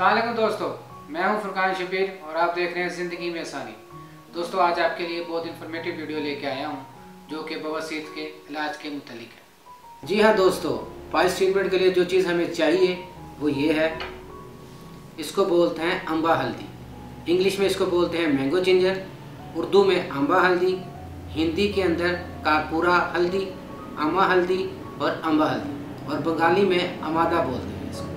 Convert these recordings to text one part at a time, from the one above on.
अस्सलाम वालेकुम दोस्तों, मैं हूं फुरकान शबीर और आप देख रहे हैं ज़िंदगी में आसानी। दोस्तों, आज आपके लिए बहुत इन्फॉर्मेटिव वीडियो लेके आया हूं जो कि बवासीर के इलाज के मुतालिक है। जी हाँ दोस्तों, पाइल्स ट्रीटमेंट के लिए जो चीज़ हमें चाहिए वो ये है। इसको बोलते हैं अम्बा हल्दी। इंग्लिश में इसको बोलते हैं मैंगो जिंजर, उर्दू में अम्बा हल्दी, हिंदी के अंदर काकपूरा हल्दी, अमा हल्दी और अम्बा हल्दी, और बंगाली में अमादा बोलते हैं इसको।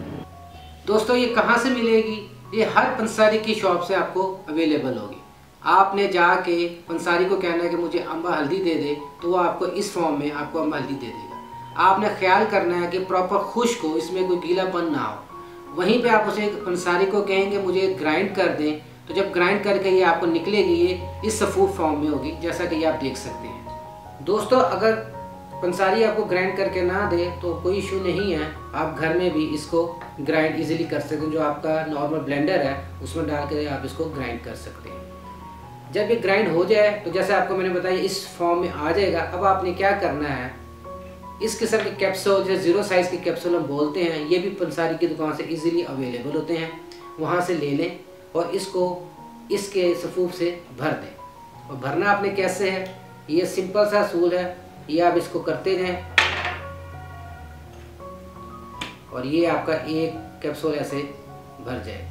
दोस्तों, ये कहाँ से मिलेगी? ये हर पंसारी की शॉप से आपको अवेलेबल होगी। आपने जाके पंसारी को कहना है कि मुझे अम्बा हल्दी दे दे, तो वो आपको इस फॉर्म में आपको अम्बा हल्दी दे देगा। आपने ख्याल करना है कि प्रॉपर खुश्क हो, इसमें कोई गीलापन ना हो। वहीं पे आप उसे पंसारी को कहेंगे मुझे ग्राइंड कर दें, तो जब ग्राइंड करके ये आपको निकलेगी, ये इस सफूफ फॉर्म में होगी, जैसा कि ये आप देख सकते हैं। दोस्तों, अगर पंसारी आपको ग्राइंड करके ना दे तो कोई इशू नहीं है, आप घर में भी इसको ग्राइंड इजीली कर सकते हैं। जो आपका नॉर्मल ब्लेंडर है उसमें डाल कर आप इसको ग्राइंड कर सकते हैं। जब ये ग्राइंड हो जाए तो जैसे आपको मैंने बताया इस फॉर्म में आ जाएगा। अब आपने क्या करना है, इस किस्म के कैप्सूल जो 0 साइज़ के कैप्सूल हम बोलते हैं, ये भी पंसारी की दुकान से इजीली अवेलेबल होते हैं, वहाँ से ले लें और इसको इसके सफूफ से भर दें। और भरना आपने कैसे है, ये सिंपल सा असूल है। ये आप इसको करते जाएं और ये आपका एक कैप्सूल ऐसे भर जाए।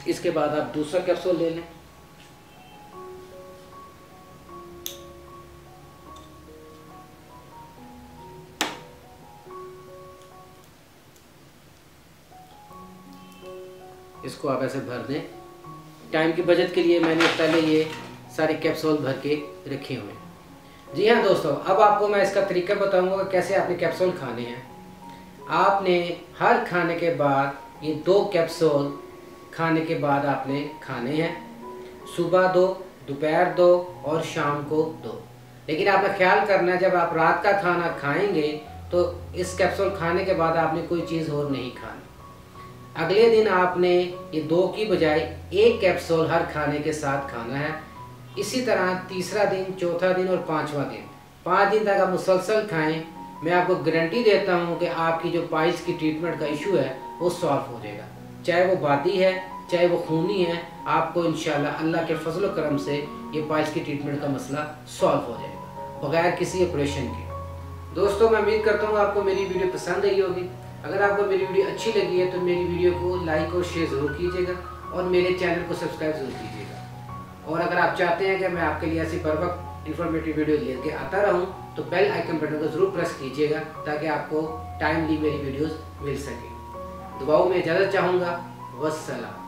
इसके बाद आप दूसरा कैप्सूल ले लें। इसको आप ऐसे भर दें। टाइम की बचत के लिए मैंने पहले ये सारे कैप्सूल भर के रखे हुए हैं। जी हाँ दोस्तों, अब आपको मैं इसका तरीका बताऊंगा कैसे आपने कैप्सूल खाने हैं। आपने हर खाने के बाद ये 2 कैप्सूल खाने के बाद आपने खाने हैं। सुबह 2, दोपहर 2 और शाम को 2। लेकिन आपने ख्याल करना है, जब आप रात का खाना खाएंगे तो इस कैप्सूल खाने के बाद आपने कोई चीज़ और नहीं खानी। अगले दिन आपने ये 2 की बजाय 1 कैप्सूल हर खाने के साथ खाना है। इसी तरह तीसरा दिन, चौथा दिन और 5वां दिन, 5 दिन तक आप मुसलसल खाएं। मैं आपको गारंटी देता हूं कि आपकी जो पाइल्स की ट्रीटमेंट का इशू है वो सॉल्व हो जाएगा। चाहे वो बादी है, चाहे वो खूनी है, आपको इंशाल्लाह अल्लाह के फजल व करम से ये पाइल्स की ट्रीटमेंट का मसला सॉल्व हो जाएगा बगैर किसी ऑपरेशन के। दोस्तों, मैं उम्मीद करता हूँ आपको मेरी वीडियो पसंद आई होगी। अगर आपको मेरी वीडियो अच्छी लगी है तो मेरी वीडियो को लाइक और शेयर ज़रूर कीजिएगा और मेरे चैनल को सब्सक्राइब ज़रूर कीजिएगा। और अगर आप चाहते हैं कि मैं आपके लिए ऐसी बर वक्त इन्फॉर्मेटिव वीडियो लेके आता रहूं, तो बेल आइकन बटन को ज़रूर प्रेस कीजिएगा ताकि आपको टाइमली मेरी वीडियोस मिल सके। दुआओं में इजाज़त चाहूँगा। वस्सलाम।